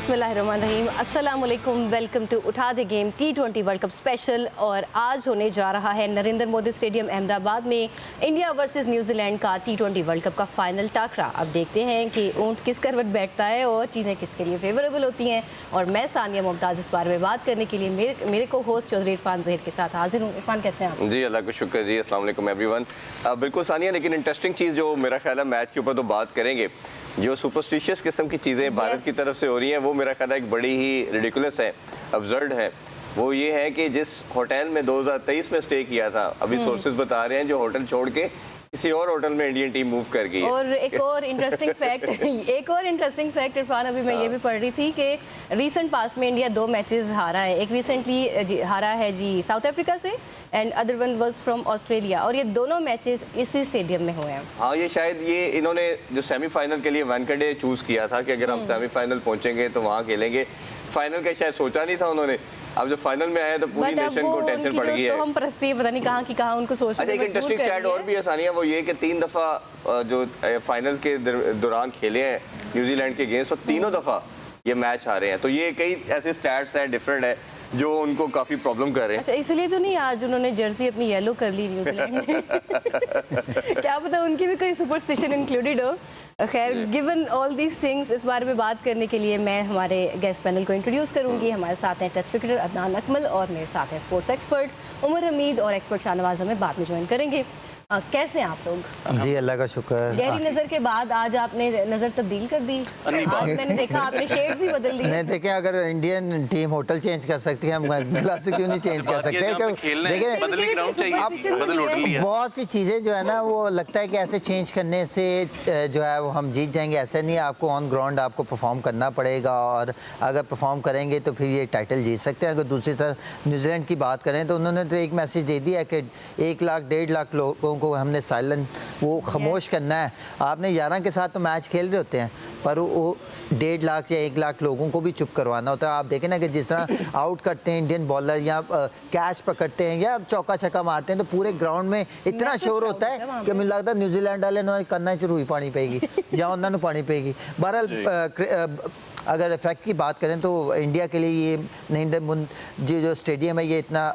बिस्मिल्लाहिर्रहमानिर्रहीम, अस्सलाम वालेकुम, वेलकम टू उठा the game T20 world cup special. और आज होने जा रहा है नरेंद्र मोदी स्टेडियम अहमदाबाद में इंडिया वर्सेस न्यूजीलैंड का T20 वर्ल्ड कप का फाइनल टाकरा। अब देखते हैं कि ऊँट किस करवट बैठता है और चीज़ें किसके लिए फेवरेबल होती हैं। और मैं सानिया मुमताज़ इस बारे में बात करने के लिए मेरे को होस्ट चौधरी इरफान ज़हीर के साथ हाजिर हूँ। इरफान, कैसे हैं आप? जी, अल्लाह का शुक्र जी। अस्सलाम वालेकुम एवरीवन। बिल्कुल सानिया, लेकिन इंटरेस्टिंग चीज़ जो मेरा ख्याल है मैच के ऊपर तो बात करेंगे, जो सुपरस्टिशियस किस्म की चीज़ें भारत की तरफ से हो रही हैं वो मेरा ख्याल है एक बड़ी ही रिडिकुलस है, अब्सर्ड है। वो ये है कि जिस होटल में 2023 में स्टे किया था, अभी सोर्सेज बता रहे हैं जो होटल छोड़ के किसी और होटल में इंडियन टीम मूव कर गई है। और एक और इंटरेस्टिंग फैक्ट इरफान, अभी मैं ये भी पढ़ रही थी कि रीसेंट पास में इंडिया 2 मैचेस हारा है। एक रिसेंटली हारा है जी साउथ अफ्रीका से and other one was from Australia, और ये दोनों मैचेस इसी स्टेडियम में हुए हैं। हाँ, ये शायद ये इन्होंने जो सेमीफाइनल के लिए वानखेड़े चूज़ किया था कि अगर हम सेमीफाइनल पहुंचेंगे तो वहाँ खेलेंगे। फाइनल का शायद सोचा नहीं था उन्होंने। अब जब फाइनल में आए तो पूरी नेशन को टेंशन पड़ गई है। तो हम परस्ती पता नहीं कहाँ की कहाँ उनको सोचने। अच्छा, एक इंटरेस्टिंग स्टैट और भी आसानियाँ वो ये कि 3 दफ़ा जो फाइनल के दौरान खेले हैं न्यूजीलैंड के अगेंस्ट, तो तीनों दफ़ा ये मैच हारे हैं। तो ये कई ऐसे स्टैट्स हैं डिफरेंट है जो उनको काफ़ी प्रॉब्लम कर रहे हैं। अच्छा, इसलिए तो नहीं आज उन्होंने जर्सी अपनी येलो कर ली न्यूजीलैंड ने। क्या पता उनकी भी कोई सुपरस्टिशन इंक्लूडेड हो। खैर, गिवन ऑल दीज थिंग्स, इस बारे में बात करने के लिए मैं हमारे गेस्ट पैनल को इंट्रोड्यूस करूंगी। हमारे साथ हैं टेस्ट क्रिकेटर अदनान अकमल और मेरे साथ हैं स्पोर्ट्स एक्सपर्ट उमर हमीद और एक्सपर्ट शाहनवाज हमें बाद में ज्वाइन करेंगे। कैसे हैं आप लोग? जी, अल्लाह का शुक्र। गहरी नज़र के बाद आज आपने नज़र तब्दील कर दी। आज मैंने देखा आपने शेड्स ही बदल दिए। नहीं, देखें, अगर इंडियन टीम होटल चेंज कर सकती है, हम ग्लास क्यों नहीं चेंज कर सकते? देखें, बहुत सी चीज़ें जो है ना वो लगता है कि ऐसे चेंज करने से जो है वो हम जीत जाएंगे। ऐसा नहीं है, आपको ऑन ग्राउंड आपको परफॉर्म करना पड़ेगा, और अगर परफॉर्म करेंगे तो फिर ये टाइटल जीत सकते हैं। अगर दूसरी तरफ न्यूजीलैंड की बात करें तो उन्होंने तो एक मैसेज दे दिया कि 1 लाख 1.5 लाख लोगों को हमने साइलेंट वो खामोश करना है। आपने 11 के साथ तो मैच खेल रहे होते हैं, पर वो 1.5 लाख या 1 लाख लोगों को भी चुप करवाना होता है। आप देखें ना कि जिस तरह आउट करते हैं इंडियन बॉलर या कैच पकड़ते हैं या चौका छक्का मारते हैं, तो पूरे ग्राउंड में इतना शोर होता है कि मुझे लगता है न्यूजीलैंड वाले ने करना शुरू ही पानी पेगी या उन्होंने पानी पेगी। बहरहाल अगर इफेक्ट की बात करें तो इंडिया के लिए ये नहीं, जो स्टेडियम है ये इतना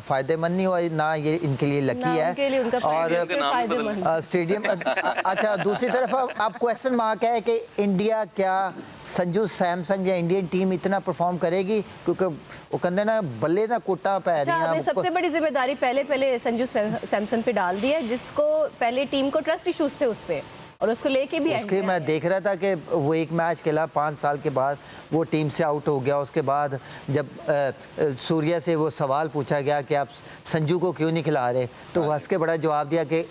फ़ायदेमंद नहीं हुआ ना, ये इनके लिए लकी है। और स्टेडियम अच्छा, दूसरी तरफ आप क्वेश्चन मार्क है कि इंडिया क्या संजू सैमसन या इंडियन टीम इतना परफॉर्म करेगी, क्योंकि वो कहते ना बल्ले ना कोटा पै रही है। सबसे बड़ी जिम्मेदारी पहले संजू सैमसन पे डाल दी है, जिसको पहले टीम को ट्रस्ट इशूज थे उस पर, और उसको लेके भी उसके मैं देख रहा था कि वो एक मैच खेला 5 साल के बाद वो टीम से आउट हो गया। उसके बाद जब सूर्या से वो सवाल पूछा गया कि आप संजू को क्यों नहीं खिला रहे, तो हंस के बड़ा जवाब दिया कि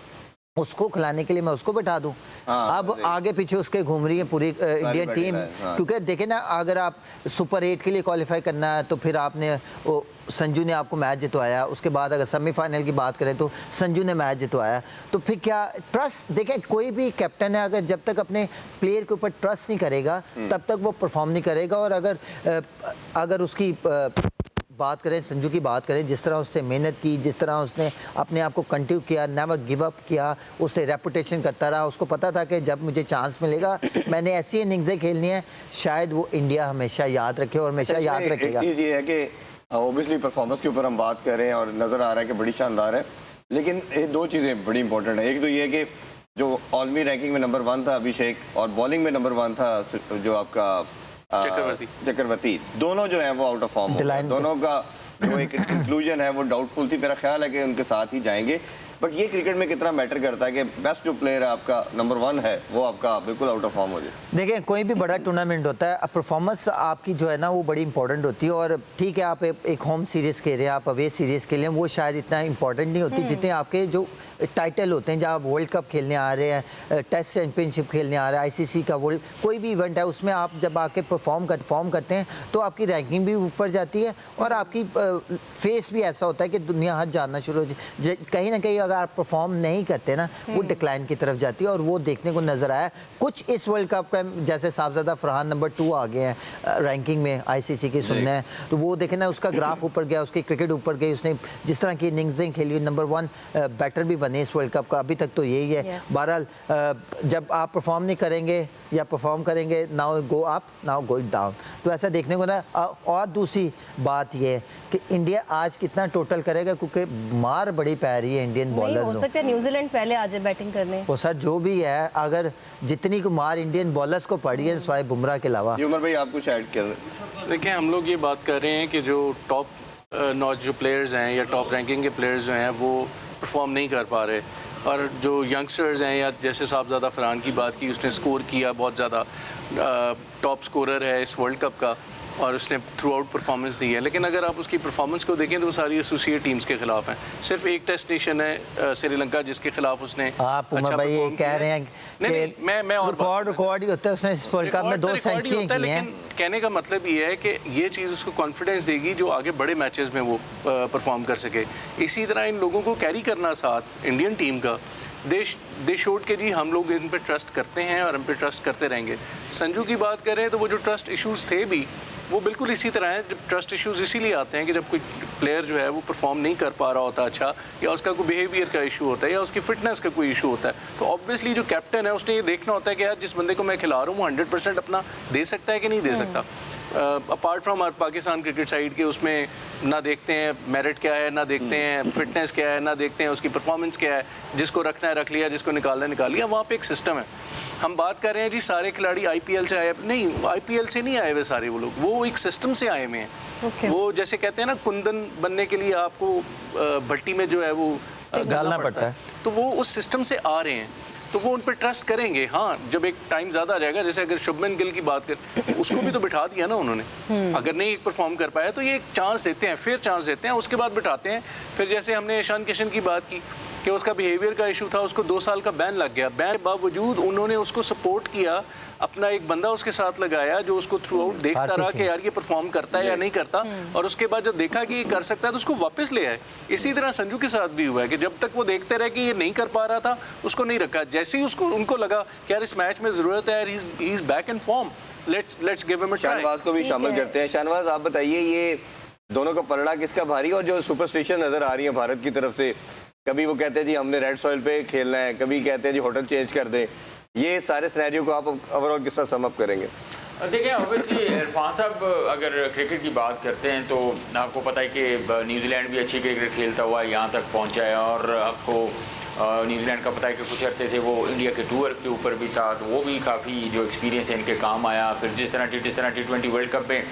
उसको खिलाने के लिए मैं उसको बैठा दूं। अब आगे पीछे उसके घूम रही है पूरी इंडियन टीम। क्योंकि देखें ना, अगर आप सुपर 8 के लिए क्वालिफाई करना है तो फिर आपने वो संजू ने आपको मैच जितवाया। उसके बाद अगर सेमीफाइनल की बात करें तो संजू ने मैच जितवाया। तो फिर क्या ट्रस्ट, देखें कोई भी कैप्टन है, अगर जब तक अपने प्लेयर के ऊपर ट्रस्ट नहीं करेगा तब तक वो परफॉर्म नहीं करेगा। और अगर उसकी बात करें, संजू की बात करें, जिस तरह उसने मेहनत की, जिस तरह उसने अपने आप को कंटिन्यू किया, नेवर गिव अप किया, उससे रेपुटेशन करता रहा। उसको पता था कि जब मुझे चांस मिलेगा मैंने ऐसी इनिंग्सें खेलनी है, शायद वो इंडिया हमेशा याद रखे और हमेशा याद रखेगा। एक चीज़ ये है कि ओबियसली परफॉर्मेंस के ऊपर हम बात कर रहे हैं और नज़र आ रहा है कि बड़ी शानदार है, लेकिन ये 2 चीज़ें बड़ी इंपॉर्टेंट है। एक तो ये है कि जो आलमी रैंकिंग में नंबर 1 था अभिषेक, और बॉलिंग में नंबर 1 था जो आपका चक्रवर्ती, दोनों जो है वो आउट ऑफ फॉर्म, दोनों का जो एक इंक्लूजन है वो डाउटफुल थी। मेरा ख्याल है कि उनके साथ ही जाएंगे, बट ये क्रिकेट में कितना मैटर करता है कि बेस्ट जो प्लेयर है आपका नंबर 1 है वो आपका बिल्कुल आउट ऑफ फॉर्म हो जाए। देखिए, कोई भी बड़ा टूर्नामेंट होता है, परफॉर्मेंस आपकी जो है ना वो बड़ी इंपॉर्टेंट होती है। और ठीक है, आप एक होम सीरीज़ खेल रहे हैं, आप अवे सीरीज़ खेल रहे हैं, वो शायद इतना इंपॉर्टेंट नहीं होती जितने आपके जो टाइटल होते हैं। जब आप वर्ल्ड कप खेलने आ रहे हैं, टेस्ट चैंपियनशिप खेलने आ रहे हैं, ICC का वर्ल्ड कोई भी इवेंट है, उसमें आप जब आके फॉर्म करते हैं तो आपकी रैंकिंग भी ऊपर जाती है और आपकी फेस भी ऐसा होता है कि दुनिया हर जानना शुरू हो जाए। कहीं ना कहीं अगर आप परफॉर्म नहीं करते ना वो डिक्लाइन की तरफ जाती है, और वो देखने को नजर आया कुछ इस वर्ल्ड कप का। जैसे साहबजादा फरहान नंबर 2 आ गए हैं रैंकिंग में आईसीसी की सुनना है, तो वो देखे ना उसका ग्राफ ऊपर गया, उसकी क्रिकेट ऊपर गई, उसने जिस तरह की इनिंग्सें खेली, नंबर 1 बैटर भी बने इस वर्ल्ड कप का, अभी तक तो यही है। बहरहाल जब आप परफॉर्म नहीं करेंगे या परफॉर्म करेंगे, now go up now going down, तो ऐसा देखने को ना। और दूसरी बात ये है कि इंडिया आज कितना टोटल करेगा, क्योंकि मार बड़ी पै रही है इंडियन बॉलर्स। हो सकता है न्यूजीलैंड पहले आ जाए बैटिंग करने। वो सर जो भी है, अगर जितनी को मार इंडियन बॉलर्स को पड़ी है स्वाए बुमराह के अलावा। उमर भाई आप कुछ ऐड कर रहे हैं? देखिए, हम लोग ये बात कर रहे हैं कि जो टॉप नॉच जो प्लेयर्स हैं या टॉप रैंकिंग के प्लेयर्स जो हैं वो परफॉर्म नहीं कर पा रहे, और जो यंगस्टर्स हैं, या जैसे साहबजादा फरहान की बात की, उसने स्कोर किया बहुत ज़्यादा, टॉप स्कोरर है इस वर्ल्ड कप का, और उसने थ्रू आउट परफॉर्मेंस दी है। लेकिन अगर आप उसकी परफॉर्मेंस को देखें तो वो सारी एसोसिएट टीम्स के खिलाफ हैं। सिर्फ एक टेस्ट नेशन है श्रीलंका जिसके खिलाफ उसने आप उमर भाई ये कह रहे हैं नहीं, मैं और रिकॉर्ड ही होता है, उसने इस वर्ल्ड कप में 2 सेंचुरी की हैं। कहने का मतलब ये है कि ये चीज़ उसको कॉन्फिडेंस देगी जो आगे बड़े मैचेस में वो परफॉर्म कर सके। इसी तरह इन लोगों को कैरी करना साथ इंडियन टीम का, दे शोड के जी हम लोग इन पे ट्रस्ट करते हैं और हम पे ट्रस्ट करते रहेंगे। संजू की बात करें तो वो जो ट्रस्ट इश्यूज थे भी वो बिल्कुल इसी तरह हैं। जब ट्रस्ट इश्यूज इसीलिए आते हैं कि जब कोई प्लेयर जो है वो परफॉर्म नहीं कर पा रहा होता अच्छा, या उसका कोई बिहेवियर का इशू होता है या उसकी फिटनेस का कोई इशू होता है, तो ऑब्वियसली जो कैप्टन है उसने ये देखना होता है कि यार जिस बंदे को मैं खिला रहा हूँ वो 100% अपना दे सकता है कि नहीं दे सकता। Apart from Pakistan cricket side के, उसमें ना देखते हैं मेरिट क्या है, ना देखते हैं फिटनेस क्या है, ना देखते हैं उसकी परफॉर्मेंस क्या है। जिसको रखना है रख लिया, जिसको निकालना है निकाल लिया। वहाँ पे एक सिस्टम है। हम बात कर रहे हैं जी सारे खिलाड़ी आईपीएल से आए, नहीं आईपीएल से नहीं आए हुए सारे वो लोग, वो एक सिस्टम से आए हुए हैं। वो जैसे कहते हैं ना, कुंदन बनने के लिए आपको भट्टी में जो है वो डालना पड़ता है, तो वो उस सिस्टम से आ रहे हैं, तो वो उन पर ट्रस्ट करेंगे। हाँ, जब एक टाइम ज़्यादा आ जाएगा, जैसे अगर शुभमन गिल की बात कर, उसको भी तो बिठा दिया ना उन्होंने। अगर नहीं परफॉर्म कर पाया तो ये एक चांस देते हैं, फिर चांस देते हैं, उसके बाद बिठाते हैं। फिर जैसे हमने ईशान किशन की बात की कि उसका बिहेवियर का इशू था, उसको 2 साल का बैन लग गया। बैन के बावजूद उन्होंने उसको सपोर्ट किया, अपना एक बंदा उसके साथ लगाया जो उसको थ्रू आउट देखता रहा कि यार ये परफॉर्म करता है या नहीं करता, और उसके बाद जब देखा कि ये कर सकता है तो उसको वापस ले आए। इसी तरह संजू के साथ भी हुआ है कि जब तक वो देखते रहे कि ये नहीं कर पा रहा था, उसको नहीं रखा। जैसे ही उसको उनको लगा कि यार इस मैच में ज़रूरत है, he is back in form, let's give him a try. Shahnawaz को भी शामिल करते हैं। शाहनवाज आप बताइए, ये दोनों का पलड़ा किसका भारी, और जो सुपरस्टिशन नज़र आ रही है भारत की तरफ से, कभी वो कहते हैं जी हमने रेड सॉइल पे खेलना है, कभी कहते हैं जी होटल चेंज कर दें, ये सारे सिनेरियो को आप ओवरऑल किस तरह सम अप करेंगे? देखिए, ऑब्वियसली इरफान साहब अगर क्रिकेट की बात करते हैं तो आपको पता है कि न्यूजीलैंड भी अच्छी क्रिकेट खेलता हुआ यहाँ तक पहुँचा है, और आपको न्यूजीलैंड का पता है कि कुछ अर्से से वो इंडिया के टूर के ऊपर भी था, तो वो भी काफ़ी जो एक्सपीरियंस है इनके काम आया। फिर जिस तरह T20 वर्ल्ड कप में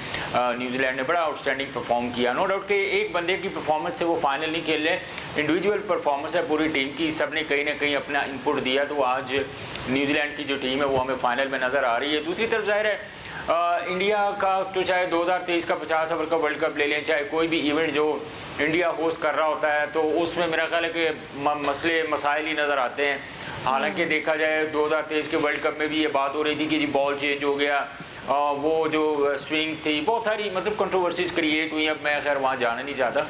न्यूजीलैंड ने बड़ा आउटस्टैंडिंग परफॉर्म किया। नो डाउट कि एक बंदे की परफॉर्मेंस से वो फाइनल नहीं खेल रहे, इंडिविजुअल परफॉर्मेंस है पूरी टीम की, सब ने कहीं ना कहीं अपना इनपुट दिया, तो आज न्यूजीलैंड की जो टीम है वो हमें फाइनल में नज़र आ रही है। दूसरी तरफ जाहिर है इंडिया का तो चाहे 2023 का 50 ओवर का वर्ल्ड कप ले लें, चाहे कोई भी इवेंट जो इंडिया होस्ट कर रहा होता है, तो उसमें मेरा ख्याल है कि मसले मसाइल ही नज़र आते हैं। हालांकि देखा जाए 2023 के वर्ल्ड कप में भी ये बात हो रही थी कि जी बॉल चेंज हो गया, वो जो स्विंग थी, बहुत सारी मतलब कंट्रोवर्सीज क्रिएट हुई। अब मैं खैर वहाँ जाना नहीं चाहता।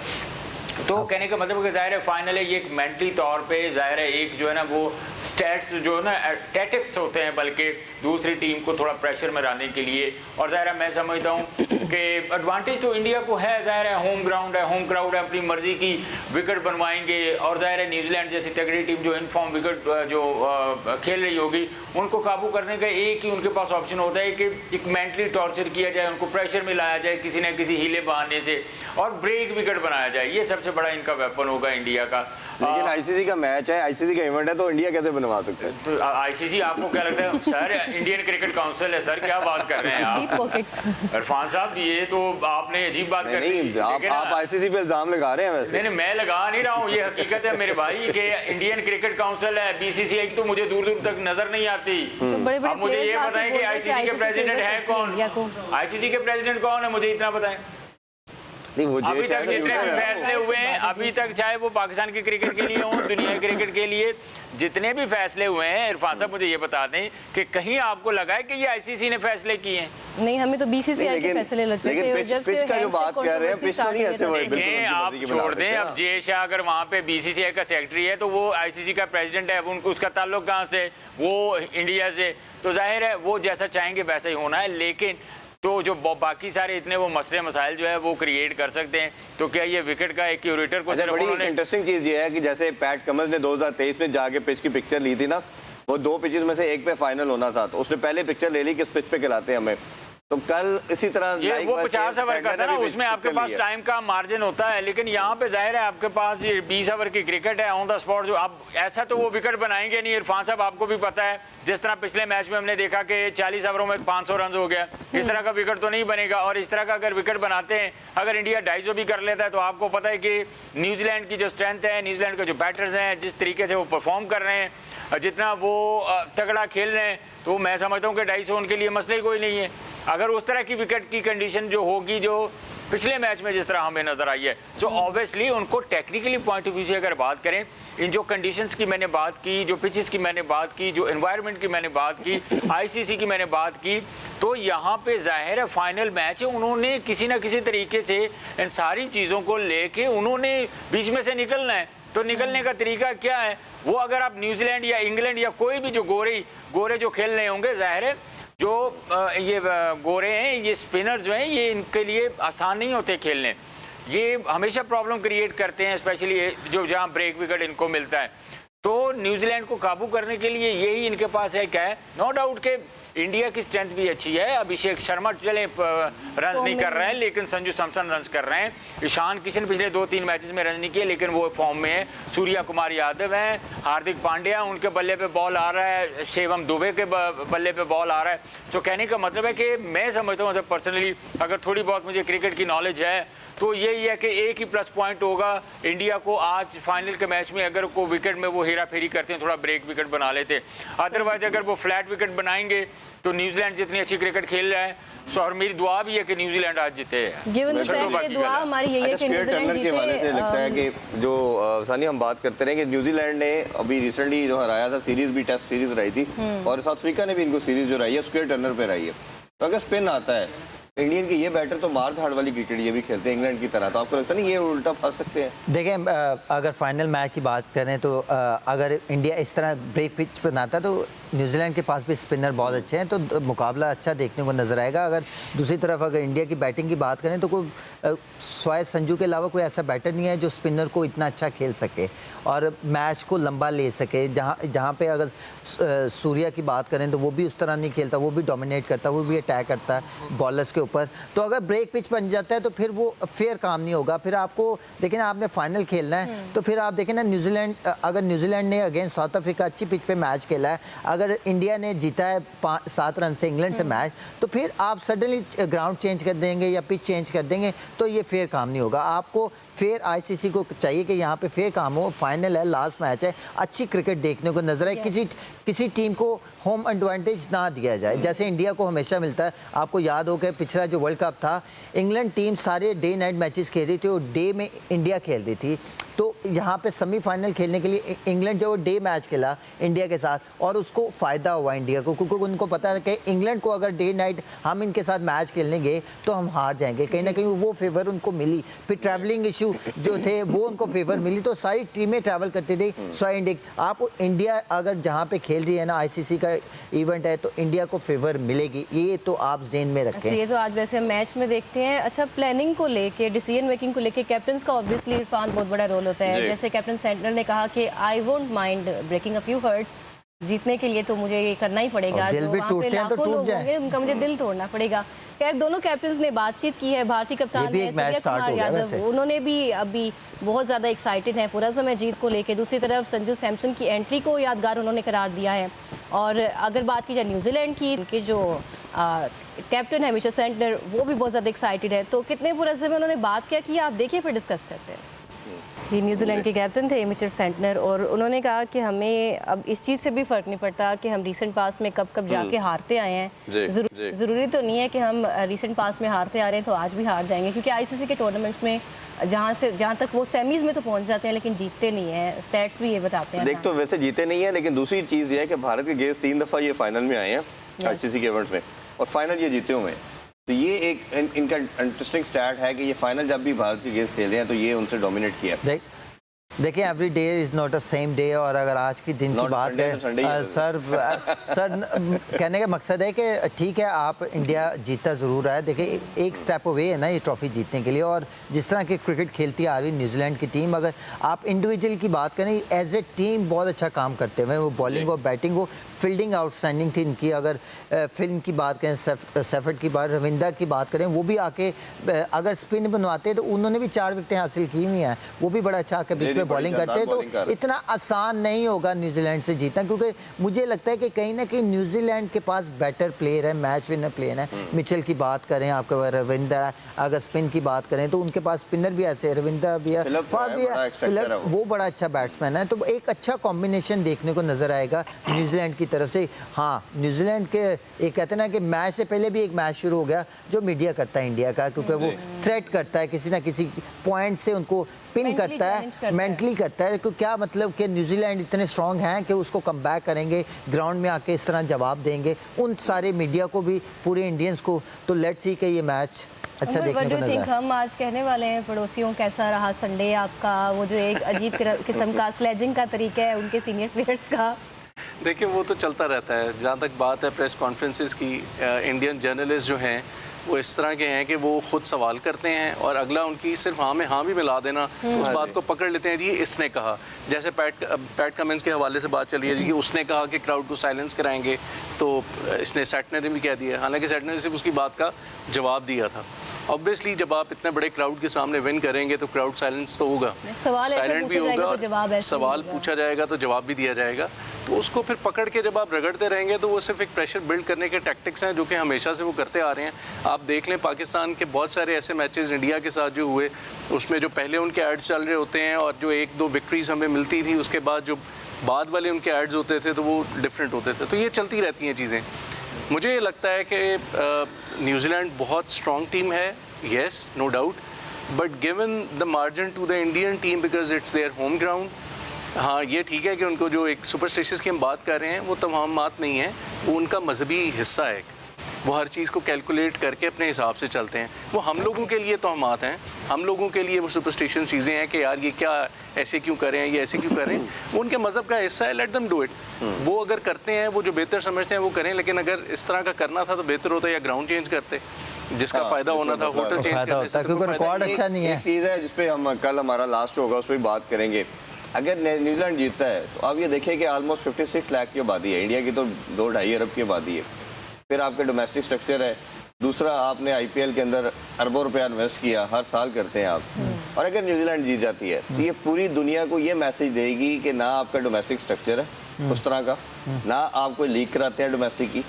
तो कहने का मतलब कि ज़ाहिर है फाइनल है, ये एक मेंटली तौर पे ज़ाहिर है एक जो है ना वो स्टैट्स जो है ना टैटिक्स होते हैं, बल्कि दूसरी टीम को थोड़ा प्रेशर में लाने के लिए। और ज़ाहिर है मैं समझता हूँ कि एडवांटेज तो इंडिया को है, ज़ाहिर है होम ग्राउंड है, होम क्राउड है, अपनी मर्जी की विकेट बनवाएंगे। और ज़ाहिर है न्यूजीलैंड जैसी तगड़ी टीम जो इनफॉर्म विकेट जो खेल रही होगी, उनको काबू करने का एक ही उनके पास ऑप्शन होता है कि एक मेंटली टॉर्चर किया जाए, उनको प्रेशर में लाया जाए किसी न किसी हीले बहाने से, और ब्रेक विकेट बनाया जाए। ये सबसे बड़ा इनका वेपन होगा इंडिया का। लेकिन आईसीसी का मैच है, आईसीसी का इवेंट है, तो इंडिया कैसे बनवा सकते हैं? तो आईसीसी आपको क्या लगता है सर? इंडियन क्रिकेट काउंसिल है सर, क्या बात कर रहे हैं आप इरफान साहब? ये तो आपने अजीब बात कर दी। आप आईसीसी पे इल्जाम लगा रहे हैं वैसे। नहीं, मैं लगा नहीं रहा हूँ, ये हकीकत है मेरे भाई कि इंडियन क्रिकेट काउंसिल है, बीसीसीआई की तो मुझे दूर दूर तक नजर नहीं आती। अब मुझे ये बताएं कि आईसीसी के प्रेसिडेंट है कौन? आईसीसी के प्रेसिडेंट कौन है, मुझे इतना बताएं। नहीं वो अभी जय तक शायद जितने न्यूजीलैंड भी है। फैसले हुए हैं अभी तक, चाहे वो पाकिस्तान के क्रिकेट के लिए हों, दुनिया के क्रिकेट के लिए, जितने भी फैसले हुए हैं, इरफान साहब मुझे ये बता दें कि कहीं आपको लगा है कि ये आईसीसी ने फैसले किए हैं? नहीं, हमें तो बीसीसीआई के फैसले लगते थे लेकिन जब से पिच का जो बात कर रहे हैं, पिच तो नहीं ऐसे वर्ड देखें, आप छोड़ दें, अब जे शाह अगर वहाँ पे बीसीसीआई का सेक्रेटरी है तो वो आईसीसी का प्रेसिडेंट है, उनको उसका ताल्लुक कहाँ से, वो इंडिया से, तो जाहिर है वो जैसा चाहेंगे वैसा ही होना है। लेकिन तो जो बाकी सारे इतने वो मसले मसाइल जो है वो क्रिएट कर सकते हैं, तो क्या ये विकेट का एक क्यूरेटर को सिर्फ बड़ी उन्होंने इंटरेस्टिंग चीज ये है कि जैसे पैट कमिंस ने 2023 में जाके पिच की पिक्चर ली थी ना, वो 2 पिचेस में से एक पे फाइनल होना था, तो उसने पहले पिक्चर ले ली कि इस पिच पे खिलाते हैं हमें। तो कल इसी तरह ये वो 50 ओवर का था ना, उसमें आपके पास टाइम का मार्जिन होता है, लेकिन यहाँ पे जाहिर है आपके पास ये 20 ओवर की क्रिकेट है ऑन द स्पॉट, जो अब ऐसा तो वो विकेट बनाएंगे नहीं। इरफान साहब आपको भी पता है, जिस तरह पिछले मैच में हमने देखा कि 40 ओवरों में 500 रन हो गया, इस तरह का विकेट तो नहीं बनेगा। और इस तरह का अगर विकेट बनाते हैं, अगर इंडिया 250 भी कर लेता है, तो आपको पता है कि न्यूजीलैंड की जो स्ट्रेंथ है, न्यूजीलैंड के जो बैटर्स हैं, जिस तरीके से वो परफॉर्म कर रहे हैं, जितना वो तगड़ा खेल रहे हैं, तो मैं समझता हूँ कि 250 उनके लिए मसले ही कोई नहीं है। अगर उस तरह की विकेट की कंडीशन जो होगी, जो पिछले मैच में जिस तरह हमें नजर आई है, सो ऑब्वियसली उनको टेक्निकली पॉइंट ऑफ व्यू से अगर बात करें, इन जो कंडीशंस की मैंने बात की, जो पिचेस की मैंने बात की, जो एनवायरनमेंट की मैंने बात की, आईसीसी की मैंने बात की, तो यहाँ पे जाहिर है फाइनल मैच है, उन्होंने किसी ना किसी तरीके से इन सारी चीज़ों को लेके उन्होंने बीच में से निकलना है। तो निकलने का तरीका क्या है? वो अगर आप न्यूजीलैंड या इंग्लैंड या कोई भी जो गोरे जो खेल रहे होंगे, जाहिर है जो ये गोरे हैं, ये स्पिनर जो हैं, ये इनके लिए आसान नहीं होते खेलने, ये हमेशा प्रॉब्लम क्रिएट करते हैं, स्पेशली जो जहाँ ब्रेक विकेट इनको मिलता है। तो न्यूजीलैंड को काबू करने के लिए यही इनके पास है। क्या है, नो डाउट के इंडिया की स्ट्रेंथ भी अच्छी है। अभिषेक शर्मा चले रन नहीं कर रहे हैं, लेकिन संजू सैमसन रन कर रहे हैं। ईशान किशन पिछले 2-3 मैचेस में रन नहीं किए, लेकिन वो फॉर्म में है। सूर्या कुमार यादव हैं, हार्दिक पांड्या, उनके बल्ले पे बॉल आ रहा है, शिवम दुबे के बल्ले पे बॉल आ रहा है। तो कहने का मतलब है कि मैं समझता हूँ पर्सनली, अगर थोड़ी बहुत मुझे क्रिकेट की नॉलेज है, तो यही है कि एक ही प्लस पॉइंट होगा इंडिया को आज फाइनल के मैच में, अगर को विकेट में वो हेरा फेरी करते हैं, थोड़ा ब्रेक विकेट बना लेते। अदरवाइज अगर वो फ्लैट विकेट बनाएंगे तो न्यूजीलैंड जितनी अच्छी क्रिकेट खेल रहा है, सो और मेरी दुआ भी है कि न्यूजीलैंड आज जीते। गिवन द फैक्ट कि दुआ हमारी यही है कि न्यूजीलैंड जीते। के हवाले से लगता है कि जो सानी हम बात करते रहे कि न्यूजीलैंड ने अभी रिसेंटली जो हराया था, सीरीज भी टेस्ट सीरीज रही थी, और साउथ अफ्रीका ने भी इनको सीरीज जो रही है स्क्वेयर टर्नर पे रही है। तो अगर स्पिन आता है इंडियन के ये बैटर तो मार धाड़ वाली क्रिकेट ये भी खेलते हैं इंग्लैंड की तरह, तो आपको लगता नहीं ये उल्टा फंस सकते हैं? देखें, अगर फाइनल मैच की बात करें तो अगर इंडिया इस तरह ब्रेक पिच बनाता तो न्यूजीलैंड के पास भी स्पिनर बहुत अच्छे हैं, तो मुकाबला अच्छा देखने को नज़र आएगा। अगर दूसरी तरफ अगर इंडिया की बैटिंग की बात करें तो कोई स्वाय संजू के अलावा कोई ऐसा बैटर नहीं है जो स्पिनर को इतना अच्छा खेल सके और मैच को लंबा ले सके। जहाँ पे अगर सूर्या की बात करें तो वो भी उस तरह नहीं खेलता, वो भी डोमिनेट करता, वो भी अटैक करता है बॉलर्स के ऊपर। तो अगर ब्रेक पिच बन जाता है तो फिर वो फेयर काम नहीं होगा। फिर आपको देखें ना, आपने फाइनल खेलना है तो फिर आप देखें ना, न्यूजीलैंड अगर न्यूजीलैंड ने अगेंस्ट साउथ अफ्रीका अच्छी पिच पे मैच खेला है, अगर इंडिया ने जीता है 7 रन से इंग्लैंड से मैच, तो फिर आप सडनली ग्राउंड चेंज कर देंगे या पिच चेंज कर देंगे तो ये फेयर काम नहीं होगा। आपको फेयर आईसीसी को चाहिए कि यहाँ पे फेयर काम हो। फाइनल है, लास्ट मैच है, अच्छी क्रिकेट देखने को नजर आए। किसी टीम को होम एडवांटेज ना दिया जाए, जैसे इंडिया को हमेशा मिलता है। आपको याद हो कि पिछला जो वर्ल्ड कप था, इंग्लैंड टीम सारे डे नाइट मैचेस खेल रही थी और डे में इंडिया खेल रही थी। तो यहाँ पे सेमीफाइनल खेलने के लिए इंग्लैंड जो डे मैच खेला इंडिया के साथ, और उसको फ़ायदा हुआ इंडिया को, क्योंकि उनको पता है कि इंग्लैंड को अगर डे नाइट हम इनके साथ मैच खेलने गए तो हम हार जाएंगे। कहीं ना कहीं वो फेवर उनको मिली। फिर ट्रैवलिंग इशू जो थे वो उनको फेवर मिली, तो सारी टीमें ट्रैवल करती थी। सो आप इंडिया अगर जहाँ पे खेल रही है ना, आईसीसी का इवेंट है, तो इंडिया को फेवर मिलेगी, ये तो आप जेन में रखें। ये तो आज वैसे हम मैच में देखते हैं। अच्छा, प्लानिंग को लेके, डिसीजन मेकिंग को लेके कैप्टन का ऑब्वियसली इरफान बहुत बड़ा रोल होता है। जैसे कैप्टन सेंटनर ने कहा कि I won't mind breaking a few hearts, जीतने के लिए तो मुझे ये करना ही पड़ेगा। दिल भी टूटते हैं तो टूट जाए, उनका मुझे दिल तोड़ना पड़ेगा। खैर, दोनों कैप्टन्स ने बातचीत की है। भारतीय कप्तान है सूर्या कुमार यादव, उन्होंने भी अभी बहुत ज़्यादा एक्साइटेड हैं पूरा समय जीत को लेके। दूसरी तरफ संजू सैमसन की एंट्री को यादगार उन्होंने करार दिया है। और अगर बात की जाए न्यूजीलैंड की, उनके जो कैप्टन है मिचेल सेंटनर, वो भी बहुत ज़्यादा एक्साइटेड है। तो कितने पूरा समय उन्होंने बात क्या की, आप देखिए फिर डिस्कस करते हैं। ये न्यूजीलैंड के कैप्टन थे मिचेल सेंटनर, और उन्होंने कहा कि हमें अब इस चीज़ से भी फ़र्क नहीं पड़ता कि हम रीसेंट पास में कब कब जाके हारते आए हैं। ज़रूरी तो नहीं है कि हम रीसेंट पास में हारते आ रहे हैं तो आज भी हार जाएंगे, क्योंकि आईसीसी के टूर्नामेंट्स में जहाँ तक वो सेमीज़ में तो पहुँच जाते हैं लेकिन जीतते नहीं हैं। स्टैट्स भी ये बताते हैं। देख तो वैसे जीते नहीं है, लेकिन दूसरी चीज़ ये है कि भारत के गेस्ट 3 दफ़ा ये फाइनल में आए हैं आईसीसी के इवेंट्स में, और फाइनल ये जीते हुए हैं। तो ये एक इनका इंटरेस्टिंग स्टैट है कि ये फाइनल जब भी भारत के गेस्ट खेल रहे हैं तो ये उनसे डोमिनेट किया। देखिए every day is not a same day, और अगर आज की दिन की बात है सर कहने का मकसद है कि ठीक है आप इंडिया जीतता ज़रूर है, देखिए एक स्टेप अवे है ना ये ट्रॉफी जीतने के लिए। और जिस तरह की क्रिकेट खेलती आ रही न्यूजीलैंड की टीम, अगर आप इंडिविजुअल की बात करें एज ए टीम बहुत अच्छा काम करते हुए, वो बॉलिंग हो बैटिंग हो, फील्डिंग आउटस्टैंडिंग थी इनकी। अगर फिल्म की बात करें, सेफर्ट की बात, रविंद्र की बात करें, वो भी आके अगर स्पिन बनवाते तो उन्होंने भी 4 विकेटें हासिल की हुई हैं, वो भी बड़ा अच्छा आके बीच में बॉलिंग करते हैं। तो इतना आसान नहीं होगा न्यूजीलैंड से जीतना, क्योंकि मुझे लगता है कि कहीं ना कहीं न्यूजीलैंड के पास बेटर प्लेयर है, मैच विनर प्लेयर है। मिचेल की बात करें, आपका रविंद्र, अगर स्पिन की बात करें तो उनके पास स्पिनर भी ऐसे, रविंद्र भी है, फाफ भी है, फिलिप वो बड़ा अच्छा बैट्समैन है। तो एक अच्छा कॉम्बिनेशन देखने को नजर आएगा न्यूजीलैंड की तरफ से। हाँ, न्यूजीलैंड के एक कहते हैं ना कि मैच से पहले भी एक मैच शुरू हो गया जो मीडिया करता है इंडिया का, क्योंकि वो थ्रेट करता है किसी ना किसी पॉइंट से, उनको पिन करता है, मेंटली करता है। तो क्या मतलब कि न्यूजीलैंड इतने स्ट्रॉन्ग हैं कि उसको कम बैक करेंगे, ग्राउंड में आके इस तरह जवाब देंगे उन सारे मीडिया को भी, पूरे इंडियंस को। तो लेट्स सी कि ये मैच अच्छा देखने को नजर आए। हम आज कहने वाले हैं पड़ोसियों, कैसा रहा संडे आपका? वो जो एक अजीब किस्म का स्लेजिंग का तरीका है उनके सीनियर प्लेयर्स का। देखिए वो तो चलता रहता है। जहाँ तक बात है प्रेस कॉन्फ्रेंसेस की, इंडियन जर्नलिस्ट जो हैं वो इस तरह के हैं कि वो खुद सवाल करते हैं और अगला उनकी सिर्फ हाँ में हाँ भी मिला देना, तो उस बात को पकड़ लेते हैं जी इसने कहा। जैसे पैट कमिंस के हवाले से बात चल रही है जी कि उसने कहा कि क्राउड को साइलेंस कराएंगे, तो इसने सेटनर ने भी कह दिया, हालांकि सेटनर ने सिर्फ उसकी बात का जवाब दिया था। ऑब्वियसली जब आप इतने बड़े क्राउड के सामने विन करेंगे तो क्राउड साइलेंस तो होगा, साइलेंट भी होगा, और सवाल पूछा जाएगा तो जवाब भी दिया जाएगा। तो उसको फिर पकड़ के जब आप रगड़ते रहेंगे तो वो सिर्फ एक प्रेशर बिल्ड करने के टैक्टिक्स हैं जो कि हमेशा से वो करते आ रहे हैं। आप देख लें पाकिस्तान के बहुत सारे ऐसे मैचेस इंडिया के साथ जो हुए, उसमें जो पहले उनके एड्स चल रहे होते हैं और जो 1-2 विक्ट्रीज हमें मिलती थी, उसके बाद जो बाद वाले उनके एड्स होते थे तो वो डिफरेंट होते थे। तो ये चलती रहती हैं चीज़ें। मुझे लगता है कि न्यूजीलैंड बहुत स्ट्रॉन्ग टीम है, yes no doubt, but given the margin to the Indian team because it's their home ground. हाँ ये ठीक है कि उनको जो एक सुपरस्टिशियस की हम बात कर रहे हैं वो तमाम बात नहीं है, वो उनका मजहबी हिस्सा है। वो हर चीज़ को कैलकुलेट करके अपने हिसाब से चलते हैं। वो हम लोगों के लिए तोहमात हैं, हम लोगों के लिए वो सुपरस्टिशन चीज़ें हैं कि यार ये क्या ऐसे क्यों कर रहे हैं, ये ऐसे क्यों कर रहे हैं। वो उनके मज़हब का हिस्सा है, लेट देम डू इट। वो अगर करते हैं, वो जो बेहतर समझते हैं वो करें, लेकिन अगर इस तरह का करना था तो बेहतर होता या ग्राउंड चेंज करते, जिसका फ़ायदा होना था होटल चेंज करने से। क्योंकि रिकॉर्ड अच्छा नहीं है। एक चीज़ है जिस पे हम कल हमारा लास्ट होगा उस पर बात करेंगे। अगर न्यूजीलैंड जीतता है तो आप ये देखें कि ऑलमोस्ट 56 लाख की आबादी है, इंडिया की तो 2-2.5 अरब की आबादी है। फिर आपके डोमेस्टिक स्ट्रक्चर है, दूसरा आपने आईपीएल के अंदर अरबों रुपया इन्वेस्ट किया, हर साल करते हैं आप। और अगर न्यूजीलैंड जीत जाती है तो ये पूरी दुनिया को ये मैसेज देगी कि ना आपका डोमेस्टिक स्ट्रक्चर है उस तरह का, ना आप कोई लीग कराते हैं डोमेस्टिक की,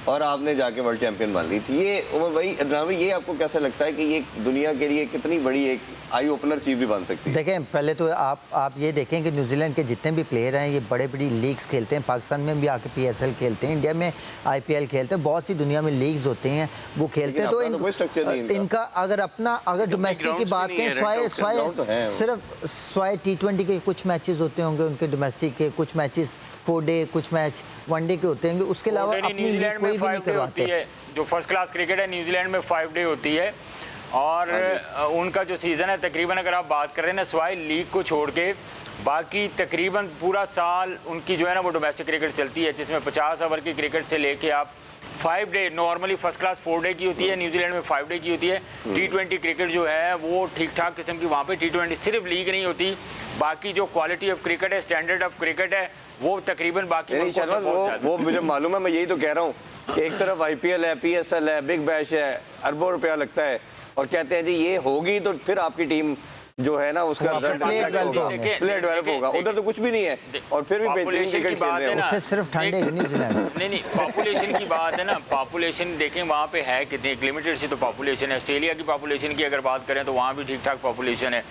और आपने जाके वर्ल्ड चैंपियन बन ली थी। ये उमर भाई ड्रामे, ये आपको कैसा लगता है कि ये दुनिया के लिए कितनी बड़ी एक आई ओपनर चीज़ भी बन सकती है? देखें पहले तो आप ये देखें कि न्यूजीलैंड के जितने भी प्लेयर हैं ये बड़े बड़ी लीग्स खेलते हैं, पाकिस्तान में भी आके पीएसएल खेलते हैं, इंडिया में आईपीएल खेलते हैं, बहुत सी दुनिया में लीग्स होते हैं वो खेलते हैं। तो इनका अगर अपना अगर डोमेस्टिक की बात करें, सिर्फ स्वाय T20 के कुछ मैचेस होते होंगे उनके डोमेस्टिक के, कुछ मैचेस 4 डे, कुछ मैच 1 डे के होते होंगे, उसके अलावा अपनी लीग कोई भी नहीं करवाते। जो फर्स्ट क्लास क्रिकेट है न्यूजीलैंड में 5 डे होती है, और उनका जो सीज़न है तकरीबन अगर आप बात कर रहे हैं ना स्वाय लीग को छोड़ के, बाकी तकरीबन पूरा साल उनकी जो है ना वो डोमेस्टिक क्रिकेट चलती है, जिसमें 50 ओवर की क्रिकेट से लेके आप 5 day, normally first class 4 day की होती है, न्यूजीलैंड में 5 डे की होती है। T20 क्रिकेट जो है वो ठीक ठाक किस्म की वहाँ पे T20 सिर्फ लीग नहीं होती, बाकी जो क्वालिटी ऑफ क्रिकेट है, स्टैंडर्ड ऑफ क्रिकेट है, वो तकरीबन बाकी वो मुझे मालूम है, मैं यही तो कह रहा हूँ कि एक तरफ IPL है, PSL है, बिग बैश है, अरबों रुपया लगता है, और कहते हैं जी ये होगी तो फिर आपकी टीम जो है ना उसका रिजल्ट play develop होगा। प्ले डेवलप होगा, उधर तो कुछ भी नहीं है और फिर भी बेहतरीन Population की क्रिकेट खेल बात रहे है हैं। ना। उठे सिर्फ ठंडे ही न्यूजीलैंड। नहीं पॉपुलेशन की बात है ना, पॉपुलेशन देखें वहाँ पे है कितनी, एक लिमिटेड सी तो पॉपुलेशन है। ऑस्ट्रेलिया की पॉपुलेशन की अगर बात करें तो वहाँ भी ठीक ठाक पॉपुलेशन है।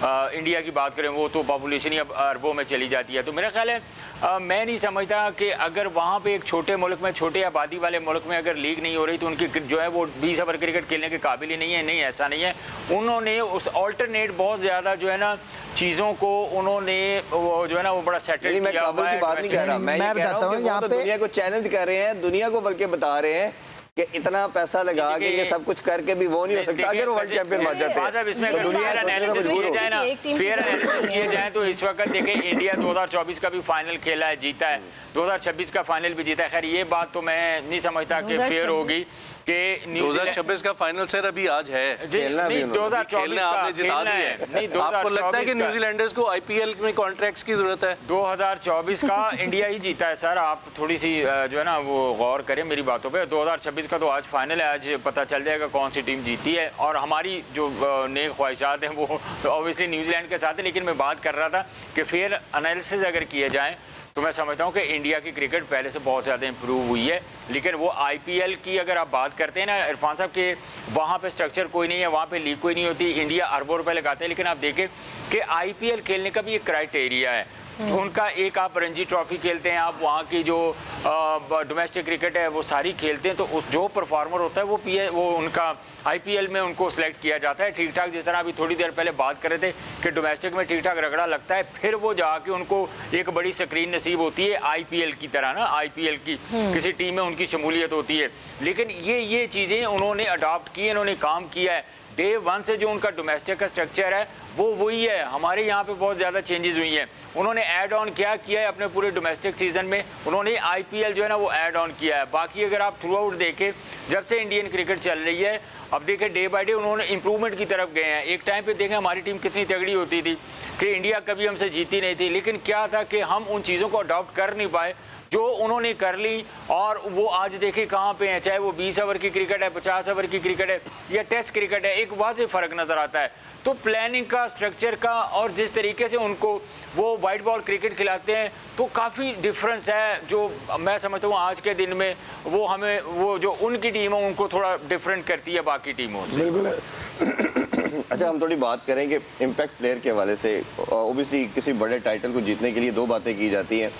इंडिया की बात करें वो तो पॉपुलेशन ही अब अरबों में चली जाती है। तो मेरा ख्याल है मैं नहीं समझता कि अगर वहाँ पे एक छोटे मुल्क में, छोटे आबादी वाले मुल्क में अगर लीग नहीं हो रही तो उनकी जो है वो 20 ओवर क्रिकेट खेलने के काबिल ही नहीं है। नहीं, ऐसा नहीं है। उन्होंने उस ऑल्टरनेट बहुत ज़्यादा जो है ना चीज़ों को उन्होंने वो जो है ना वो बड़ा सेटल मैं किया काबिल हुआ की है। बात नहीं कर रहा, मैं ये कह रहा बताता हूँ हूँ कि वो यहाँ तो पे- दुनिया को चैलेंज कर रहे हैं, दुनिया को बल्कि बता रहे हैं कि इतना पैसा लगा के ये सब कुछ करके भी वो नहीं हो सकता अगर वो वर्ल्ड चैंपियन बन जाते हैं। इसमें तो अगर दुनिया फेयर सोचने एनालिसिस मजबूर किए होगी। जाए ना, एक टीम फेयर की एनालिसिस किए जाए तो इस वक्त देखें इंडिया 2024 का भी फाइनल खेला है, जीता है, 2026 का फाइनल भी जीता है। खैर ये बात तो मैं नहीं समझता कि फेयर होगी कि 2026 का फाइनल सर अभी आज है। खेलना भी नहीं, उन्होंने। 2024 खेलने का आपने जिता खेलना दिया है। है। नहीं, आपको लगता है कि 2024 का- न्यूजीलैंडर्स को आईपीएल में कॉन्ट्रैक्ट्स की जरूरत है? 2024 का इंडिया ही जीता है सर। आप थोड़ी सी जो है ना वो गौर करें मेरी बातों पे। 2026 का तो आज फाइनल है, आज पता चल जाएगा कौन सी टीम जीती है। और हमारी जो नेक ख्वाहिशात हैं वो ऑब्वियसली न्यूजीलैंड के साथ है। लेकिन मैं बात कर रहा था कि फेयर एनालिसिस अगर किए जाएँ तो मैं समझता हूँ कि इंडिया की क्रिकेट पहले से बहुत ज़्यादा इंप्रूव हुई है। लेकिन वो आईपीएल की अगर आप बात करते हैं ना इरफान साहब के, वहाँ पे स्ट्रक्चर कोई नहीं है, वहाँ पे लीग कोई नहीं होती, इंडिया अरबों रुपए लगाते हैं। लेकिन आप देखें कि आईपीएल खेलने का भी एक क्राइटेरिया है। तो उनका एक आप रणजी ट्रॉफी खेलते हैं, आप वहाँ की जो डोमेस्टिक क्रिकेट है वो सारी खेलते हैं, तो उस जो परफॉर्मर होता है वो उनका आईपीएल में उनको सिलेक्ट किया जाता है ठीक ठाक। जिस तरह अभी थोड़ी देर पहले बात कर रहे थे कि डोमेस्टिक में ठीक ठाक रगड़ा लगता है, फिर वो जाके उनको एक बड़ी स्क्रीन नसीब होती है आईपीएल की तरह ना, आईपीएल की किसी टीम में उनकी शमूलियत होती है। लेकिन ये चीज़ें उन्होंने अडॉप्ट की, इन्होंने काम किया है। डे वन से जो उनका डोमेस्टिक का स्ट्रक्चर है वो वही है। हमारे यहाँ पे बहुत ज़्यादा चेंजेस हुई हैं। उन्होंने ऐड ऑन क्या किया है अपने पूरे डोमेस्टिक सीजन में, उन्होंने आईपीएल जो है ना वो ऐड ऑन किया है। बाकी अगर आप थ्रू आउट देखें जब से इंडियन क्रिकेट चल रही है, अब देखें डे बाय डे उन्होंने इंप्रूवमेंट की तरफ गए हैं। एक टाइम पे देखें हमारी टीम कितनी तगड़ी होती थी कि इंडिया कभी हमसे जीती नहीं थी, लेकिन क्या था कि हम उन चीज़ों को अडॉप्ट कर नहीं पाए जो उन्होंने कर ली। और वो आज देखें कहाँ पे हैं, चाहे वो 20 ओवर की क्रिकेट है, 50 ओवर की क्रिकेट है या टेस्ट क्रिकेट है, एक वाज़ेह फ़र्क नज़र आता है। तो प्लानिंग का, स्ट्रक्चर का और जिस तरीके से उनको वो वाइट बॉल क्रिकेट खिलाते हैं तो काफ़ी डिफरेंस है। जो मैं समझता हूँ आज के दिन में वो हमें वो जो उनकी टीम है उनको थोड़ा डिफरेंट करती है बाकी टीमों से। बिल्कुल। अच्छा, हम थोड़ी बात करें कि इम्पैक्ट प्लेयर के हवाले से। ओबियसली किसी बड़े टाइटल को जीतने के लिए दो बातें की जाती हैं।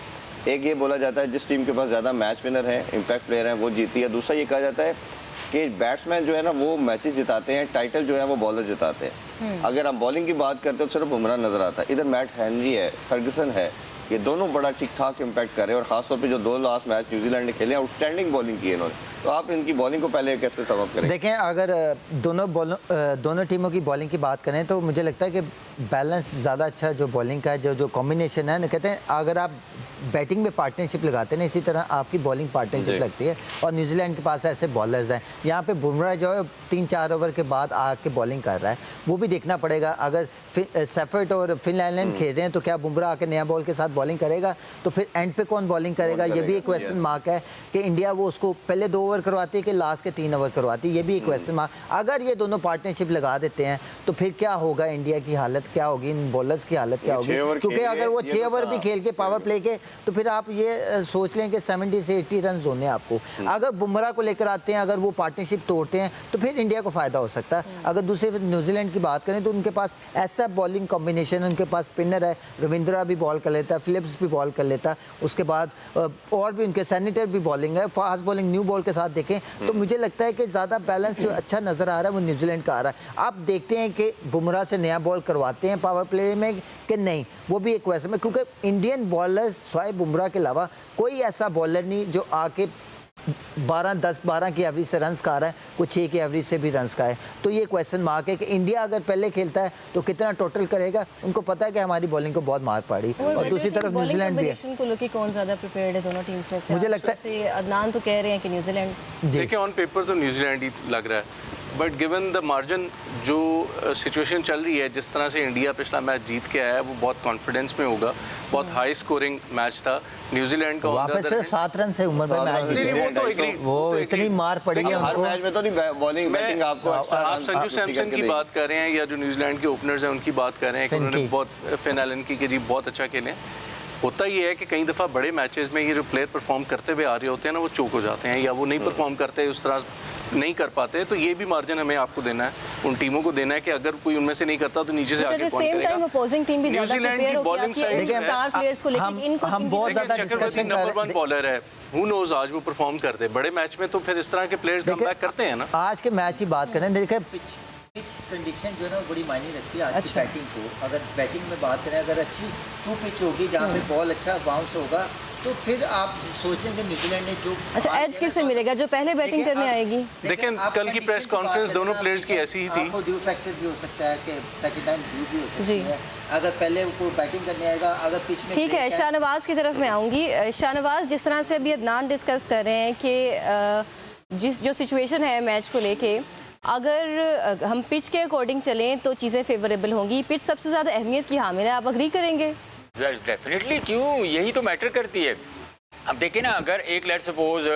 एक ये बोला जाता है जिस टीम के पास ज़्यादा मैच विनर है, इम्पैक्ट प्लेयर हैं, वो जीती है। दूसरा ये कहा जाता है कि बैट्समैन जो है ना वो मैचेस जिताते हैं, टाइटल जो है वो बॉलर जिताते हैं। अगर हम बॉलिंग की बात करते हैं तो सिर्फ बुमराह नज़र आता है। इधर मैट हेनरी है, फर्गसन है, ये दोनों बड़ा ठीक ठाक इम्पैक्ट कर रहे हैं। और ख़ासतौर पे जो दो लास्ट मैच न्यूजीलैंड ने खेले, आउटस्टैंडिंग बॉलिंग की इन्होंने। तो आप इनकी बॉलिंग को पहले कैसे सम अप करें? देखें, अगर दोनों टीमों की बॉलिंग की बात करें तो मुझे लगता है कि बैलेंस ज़्यादा अच्छा जो बॉलिंग का जो कॉम्बिनेशन है ना, कहते हैं अगर आप बैटिंग में पार्टनरशिप लगाते हैं ना, इसी तरह आपकी बॉलिंग पार्टनरशिप लगती है। और न्यूजीलैंड के पास ऐसे बॉलर्स हैं। यहाँ पे बुमराह जो है 3-4 ओवर के बाद आके बॉलिंग कर रहा है, वो भी देखना पड़ेगा। अगर सेफर्ट और फिन आइलैंड खेल रहे हैं तो क्या बुमराह आके नया बॉल के साथ बॉलिंग करेगा? तो फिर एंड पे कौन बॉलिंग करेगा? ये भी एक क्वेश्चन मार्क है कि इंडिया वो उसको पहले 2 ओवर करवाती है कि लास्ट के 3 ओवर करवाती है, ये भी एक क्वेश्चन मार्क। अगर ये दोनों पार्टनरशिप लगा देते हैं तो फिर क्या होगा? इंडिया की हालत क्या होगी, इन बॉलर्स की हालत क्या होगी? क्योंकि अगर वो 6 ओवर भी खेल के पावर प्ले के, तो फिर आप ये सोच लें कि 70 से 80 रन होने आपको। अगर बुमराह को लेकर आते हैं, अगर वो पार्टनरशिप तोड़ते हैं तो फिर इंडिया को फ़ायदा हो सकता है। अगर दूसरे न्यूजीलैंड की बात करें तो उनके पास ऐसा बॉलिंग कॉम्बिनेशन, उनके पास स्पिनर है, रविंद्रा भी बॉल कर लेता है, फिलिप्स भी बॉल कर लेता है, उसके बाद और भी उनके सैनिटर भी बॉलिंग है, फास्ट बॉलिंग न्यू बॉल के साथ देखें तो मुझे लगता है कि ज़्यादा बैलेंस जो अच्छा नज़र आ रहा है वो न्यूजीलैंड का आ रहा है। आप देखते हैं कि बुमराह से नया बॉल करवाते हैं पावर प्ले में कि नहीं, वो भी एक वैसे में, क्योंकि इंडियन बॉलर्स स्वाए बुमराह के अलावा कोई ऐसा बॉलर नहीं जो आके 10-12 की एवरेज से रन्स का रहा है, कुछ 6 की एवरेज से भी रन्स का है। तो ये क्वेश्चन मार्क है कि इंडिया अगर पहले खेलता है तो कितना टोटल करेगा। उनको पता है कि हमारी बॉलिंग को बहुत मार पड़ी। और दूसरी तरफ न्यूजीलैंड भी है। को लेके कौन ज़्यादा प्रिपेयर्ड है दोनों टीम्स में से? मुझे लगता है से अदनान तो कह रहे हैं कि न्यूजीलैंड। देखिए ऑन पेपर तो न्यूजीलैंड ही लग रहा है। बट गिवन द मार्जिन जो सिचुएशन चल रही है, जिस तरह से इंडिया पिछला मैच जीत के आया है, वो बहुत कॉन्फिडेंस में होगा। बहुत हाई स्कोरिंग मैच था। न्यूजीलैंड का वहाँ पे सिर्फ 7 रन से उम्र में मैच जीते, वो इतनी मार पड़ी है हर उनको। मैच में तो नहीं बॉलिंग बैटिंग आपको आप संजू सैमसन की बात कर रहे हैं या जो न्यूजीलैंड के ओपनर्स हैं उनकी बात कर रहे हैं कि उन्होंने बहुत फिन एलन की जी बहुत अच्छा खेले। होता ये है कि कई दफ़ा बड़े मैचेस में ये जो प्लेयर परफॉर्म करते हुए आ रहे होते हैं ना, वो चूक हो जाते हैं या वो नहीं परफॉर्म करते, उस तरह नहीं कर पाते। तो ये भी मार्जिन हमें आपको देना है, उन टीमों को देना है कि अगर कोई उनमें से नहीं करता तो नीचे से आके कौन करेगा। न्यूजीलैंड की बॉलिंग साइड हम बहुत ज़्यादा डिस्कशन कर नंबर 1 बॉलर है, हु नोज आज वो परफॉर्म करते। बड़े मैच में तो फिर इस तरह के प्लेयर्स कम बैक करते हैं ना। आज के मैच की बात करें, देखिए पिच कंडीशन जो है ना बड़ी मायने रखती है आज की बैटिंग को। अगर बैटिंग में बात करें, अगर अच्छी ट्रू पिच होगी जहाँ पे बॉल अच्छा बाउंस होगा, तो फिर आप सोच लेंगे न्यूजीलैंड ने जो अच्छा एज किससे मिलेगा, जो पहले बैटिंग करने आएगी। देखें कल की प्रेस कॉन्फ्रेंस दोनों प्लेयर्स की ऐसी ही थी। आपको ड्यू फैक्टर भी हो सकता है कि सेकंड टाइम ड्यू भी हो सकती है अगर पहले वो बैटिंग करने आएगा, अगर पिच में। ठीक है, शाहनवाज की तरफ मैं आऊँगी। शाहनवाज, जिस तरह से अभी अदनान डिस्कस कर रहे हैं कि जो सिचुएशन है मैच को लेके, अगर हम पिच के अकॉर्डिंग चलें तो चीज़ें फेवरेबल होंगी। पिच सबसे ज़्यादा अहमियत की हामिल है, आप अग्री करेंगे? डेफिनेटली, क्यों, यही तो मैटर करती है। अब देखिए ना, अगर एक लेट सपोज,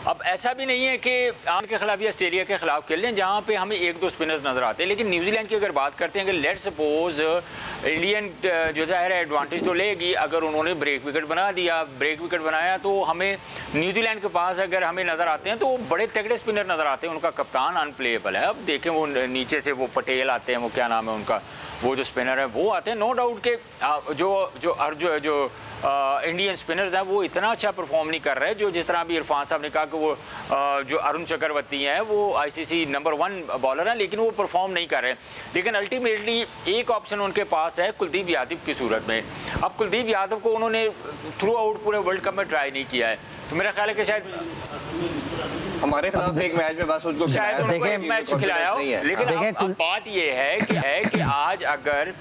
अब ऐसा भी नहीं है कि आन के खिलाफ या ऑस्ट्रेलिया के खिलाफ खेल लें जहाँ पे हमें 1-2 स्पिनर्स नजर आते हैं, लेकिन न्यूजीलैंड की अगर बात करते हैं, अगर लेट सपोज इंडियन जो ज़ाहिर है एडवांटेज तो लेगी, अगर उन्होंने ब्रेक विकेट बना दिया, ब्रेक विकेट बनाया, तो हमें न्यूजीलैंड के पास अगर हमें नज़र आते हैं तो बड़े तगड़े स्पिनर नज़र आते हैं। उनका कप्तान अनप्लेएबल है। अब देखें वो नीचे से वो पटेल आते हैं, वो क्या नाम है उनका, वो जो स्पिनर है वो आते हैं। नो डाउट के जो इंडियन स्पिनर्स हैं वो इतना अच्छा परफॉर्म नहीं कर रहे, जो जिस तरह अभी इरफान साहब ने कहा कि वो जो अरुण चक्रवर्ती हैं वो आईसीसी नंबर 1 बॉलर हैं, लेकिन वो परफॉर्म नहीं कर रहे। लेकिन अल्टीमेटली एक ऑप्शन उनके पास है कुलदीप यादव की सूरत में। अब कुलदीप यादव को उन्होंने थ्रू आउट पूरे वर्ल्ड कप में ट्राई नहीं किया है, तो मेरा ख्याल है कि शायद हमारे खिलाफ एक मैच में बस उनको शायद उनको एक मैच खिलाया हो। लेकिन अब बात ये है कि आज अगर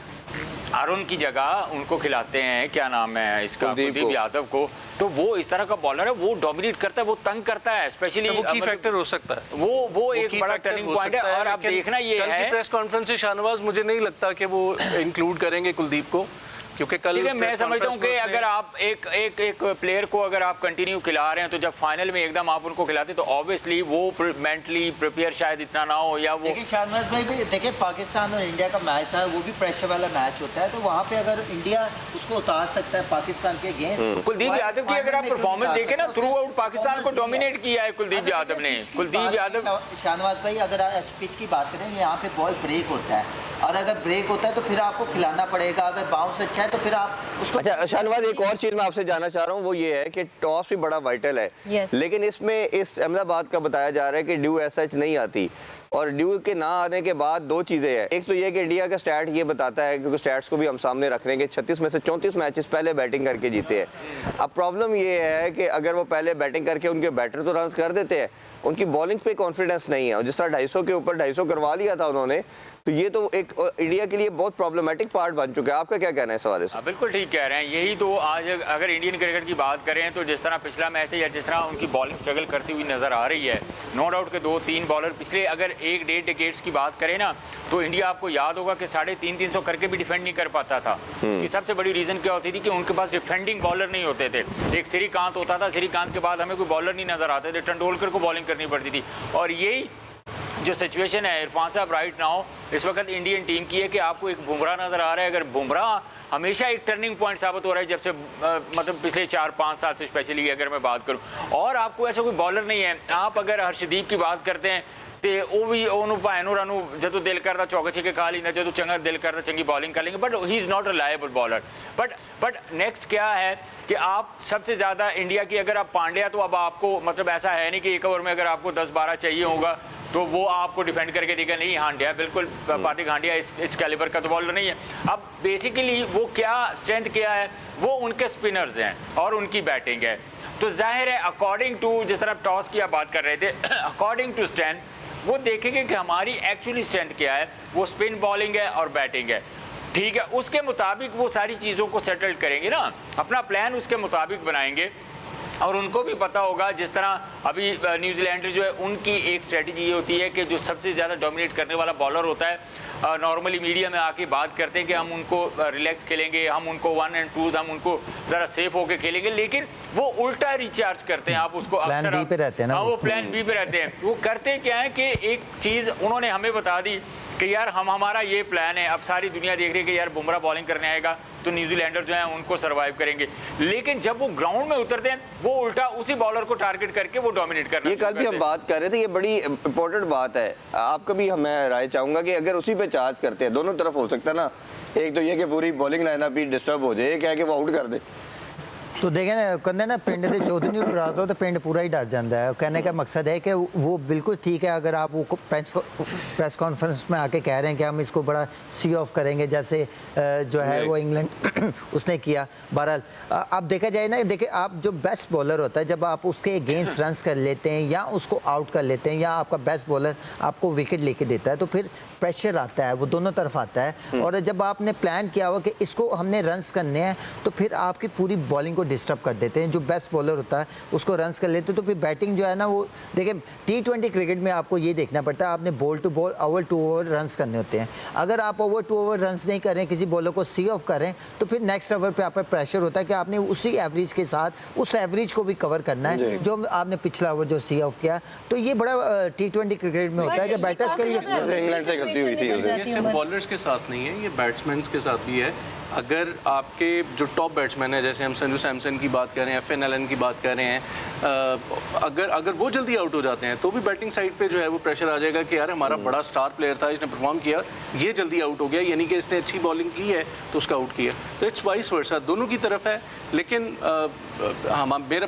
अरुण की जगह उनको खिलाते हैं, क्या नाम है इसका, कुलदीप यादव को, तो वो इस तरह का बॉलर है, वो डोमिनेट करता है, वो तंग करता है, स्पेशली वो की फैक्टर हो सकता है, वो एक बड़ा टर्निंग पॉइंट है। और अब देखना ये है, कल की प्रेस कॉन्फ्रेंस से शाहनवाज मुझे नहीं लगता कि वो इंक्लूड करेंगे कुलदीप को, क्योंकि कल मैं समझता हूँ कि अगर आप एक प्लेयर को अगर आप कंटिन्यू खिला रहे हैं, तो जब फाइनल में एकदम आप उनको खिलाते तो ऑब्वियसली वो मेंटली प्रिपेयर शायद इतना ना हो, या वो। देखिए शाहनवाज भाई भी देखिए, पाकिस्तान और इंडिया का मैच था, वो भी प्रेशर वाला मैच होता है, तो वहाँ पे अगर इंडिया उसको उतार सकता है पाकिस्तान के अगेंस्ट। कुलदीप यादव की अगर आप परफॉर्मेंस देखें ना, थ्रू आउट पाकिस्तान को डोमिनेट किया है कुलदीप यादव ने। कुलदीप यादव, शाहनवाज भाई अगर पिच की बात करें, यहाँ पे बॉल ब्रेक होता है, और अगर ब्रेक होता है तो फिर आपको खिलाना पड़ेगा, अगर बाउंस अच्छा है तो फिर आप उसको। अच्छा शाहनवाज, एक और चीज मैं आपसे जानना चाह रहा हूँ, वो ये है कि टॉस भी बड़ा वाइटल है, लेकिन इसमें इस अहमदाबाद का बताया जा रहा है कि ड्यू ऐसा नहीं आती, और ड्यू के ना आने के बाद 2 चीज़ें हैं। एक तो ये कि इंडिया का स्टैट ये बताता है, क्योंकि स्टैट्स को भी हम सामने रख रहे हैं कि 36 में से 34 मैचेस पहले बैटिंग करके जीते हैं। अब प्रॉब्लम ये है कि अगर वो पहले बैटिंग करके उनके बैटर तो रन कर देते हैं, उनकी बॉलिंग पे कॉन्फिडेंस नहीं है, और जिस तरह 250 के ऊपर 250 करवा लिया था उन्होंने, तो ये तो एक इंडिया के लिए बहुत प्रॉब्लमेटिक पार्ट बन चुका है। आपका क्या कहना है इस हवाले से? बिल्कुल ठीक कह रहे हैं। यही तो आज अगर इंडियन क्रिकेट की बात करें तो जिस तरह पिछला मैच है, या जिस तरह उनकी बॉलिंग स्ट्रगल करती हुई नजर आ रही है, नो डाउट के 2-3 बॉलर पिछले अगर 1-1.5 डिकेड्स की बात करें ना, तो इंडिया आपको याद होगा कि 350 करके भी डिफेंड नहीं कर पाता था। इसकी सबसे बड़ी रीजन क्या होती थी कि उनके पास डिफेंडिंग बॉलर नहीं होते थे। एक श्रीकांत होता था, श्रीकांत के बाद हमें कोई बॉलर नहीं नजर आते थे, तेंदुलकर को बॉलिंग करनी पड़ती थी। और यही जो सिचुएशन है इरफान साहब राइट नाउ इस वक्त इंडियन टीम की है कि आपको एक बुमराह नजर आ रहा है। अगर बुमराह हमेशा एक टर्निंग पॉइंट साबित हो रहा है, जब से मतलब पिछले 4-5 साल से स्पेशली अगर मैं बात करूं, और आपको ऐसा कोई बॉलर नहीं है। आप अगर हर्षदीप की बात करते हैं तो वो भी उन्होंने जो दिल करता चौके छक्के खा लेना, जो चंगा दिल करता चंगी बॉलिंग कर लेंगे, but he is not reliable bowler. But next क्या है कि आप सबसे ज़्यादा इंडिया की अगर आप पांड्या, तो अब आपको मतलब ऐसा है नहीं कि एक ओवर में अगर आपको 10-12 चाहिए होगा तो वो आपको डिफेंड करके देगा, नहीं हांडिया बिल्कुल पार्थिक हांडिया इस कैलिबर का तो बॉलर नहीं है। अब बेसिकली वो क्या स्ट्रेंथ क्या है, वो उनके स्पिनर्स हैं और उनकी बैटिंग है। तो जाहिर है अकॉर्डिंग टू जिस तरह टॉस की आप बात कर रहे थे, अकॉर्डिंग टू स्ट्रेंथ वो देखेंगे कि हमारी एक्चुअली स्ट्रेंथ क्या है, वो स्पिन बॉलिंग है और बैटिंग है। ठीक है, उसके मुताबिक वो सारी चीज़ों को सेटल करेंगे ना, अपना प्लान उसके मुताबिक बनाएंगे। और उनको भी पता होगा, जिस तरह अभी न्यूजीलैंड जो है उनकी एक स्ट्रेटजी ये होती है कि जो सबसे ज़्यादा डोमिनेट करने वाला बॉलर होता है, नॉर्मली मीडिया में आके बात करते हैं कि हम उनको रिलैक्स खेलेंगे, हम उनको 1 and 2 हम उनको ज़रा सेफ होके खेलेंगे, लेकिन वो उल्टा रिचार्ज करते हैं। आप उसको प्लान अक्सर बी पे रहते हैं ना, वो प्लान बी पे रहते हैं। वो करते क्या है कि एक चीज़ उन्होंने हमें बता दी कि यार हमारा ये प्लान है, अब सारी दुनिया देख रही है कि यार बुमराह बॉलिंग करने आएगा तो न्यूजीलैंडर जो है उनको सर्वाइव करेंगे, लेकिन जब वो ग्राउंड में उतरते हैं वो उल्टा उसी बॉलर को टारगेट करके वो डोमिनेट करना। ये कल भी हम बात कर रहे थे, ये बड़ी इंपॉर्टेंट बात है। आपका भी मैं राय चाहूंगा कि अगर उसी पे चार्ज करते हैं, दोनों तरफ हो सकता है ना, एक तो ये कि पूरी बॉलिंग लाइनअप भी डिस्टर्ब हो जाए, एक है कि वो आउट कर दे। तो देखें ना, कहते ना पिंड से चौधरी उड़ा दो तो पिंड पूरा ही डर जाता है। कहने का मकसद है कि वो बिल्कुल ठीक है, अगर आप वो प्रेस कॉन्फ्रेंस में आके कह रहे हैं कि हम इसको बड़ा सी ऑफ करेंगे, जैसे जो है वो इंग्लैंड उसने किया। बहरहाल अब देखा जाए ना, देखिए आप जो बेस्ट बॉलर होता है, जब आप उसके अगेंस्ट रन्स कर लेते हैं या उसको आउट कर लेते हैं या आपका बेस्ट बॉलर आपको विकेट लेके देता है, तो फिर प्रेशर आता है, वो दोनों तरफ आता है। और जब आपने प्लान किया हुआ कि इसको हमने रन्स करने हैं, तो फिर आपकी पूरी बॉलिंग को डिस्टर्ब कर देते हैं। जो बेस्ट बॉलर होता है उसको रन्स कर लेते हैं, तो फिर बैटिंग जो है ना, वो देखिए T20 क्रिकेट में आपको ये देखना पड़ता है, आपने ball to ball, over to over runs करने होते हैं। अगर आप ओवर टू ओवर रन्स नहीं करें, किसी बॉलर को सी ऑफ करें, तो फिर नेक्स्ट ओवर पे आप पर प्रेशर होता है कि आपने उसी एवरेज के साथ उस एवरेज को भी कवर करना है जो आपने पिछला ओवर जो सी ऑफ किया। तो ये बड़ा T20 क्रिकेट में होता है कि बैटर्स के लिए इंग्लैंड से गलती हुई थी उस दिन। ये सिर्फ बॉलर्स के साथ नहीं है, ये बैट्समैन के साथ भी है। अगर आपके जो टॉप बैट्समैन है, जैसे हम संजू सैमसन की बात कर रहे हैं, FN एलन की बात कर रहे हैं, अगर वो जल्दी आउट हो जाते हैं तो भी बैटिंग साइड पे जो है वो प्रेशर आ जाएगा कि यार हमारा बड़ा स्टार प्लेयर था, इसने परफॉर्म किया, ये जल्दी आउट हो गया, यानी कि इसने अच्छी बॉलिंग की है तो उसका आउट किया। तो इट्स वाइस वर्सा, दोनों की तरफ है। लेकिन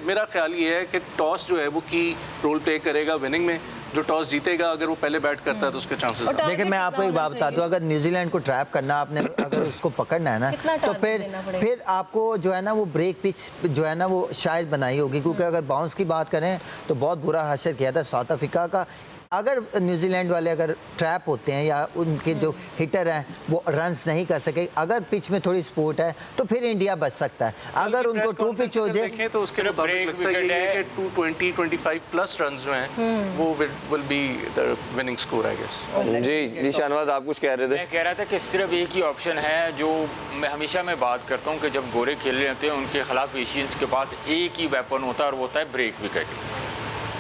मेरा ख्याल ये है कि टॉस जो है वो की रोल प्ले करेगा विनिंग में। जो टॉस जीतेगा, अगर वो पहले बैट करता है तो उसके चांसेस। देखिए मैं आपको एक बात बता दूं, अगर न्यूजीलैंड को ट्रैप करना आपने, अगर उसको पकड़ना है ना, तो फिर आपको जो है ना वो ब्रेक पिच जो है ना वो शायद बनाई होगी, क्योंकि अगर बाउंस की बात करें तो बहुत बुरा हशर किया था साउथ अफ्रीका का। अगर न्यूजीलैंड वाले अगर ट्रैप होते हैं या उनके जो हिटर हैं वो रन्स नहीं कर सके, अगर पिच में थोड़ी स्पोर्ट है, तो फिर इंडिया बच सकता है। अगर उनको टू पिच हो जाए तो उसके मुताबिक लगता है कि 220-25 प्लस रन्स जो हैं वो will be the winning score I guess. जी शाहनवाज, आप कुछ कह रहे थे? मैं कह रहा था कि सिर्फ एक ही ऑप्शन है जो मैं हमेशा बात करता हूँ कि जब गोरे खेल रहे होते हैं उनके खिलाफ एशियंस के पास एक ही वेपन होता है और वो होता है ब्रेक विकेट।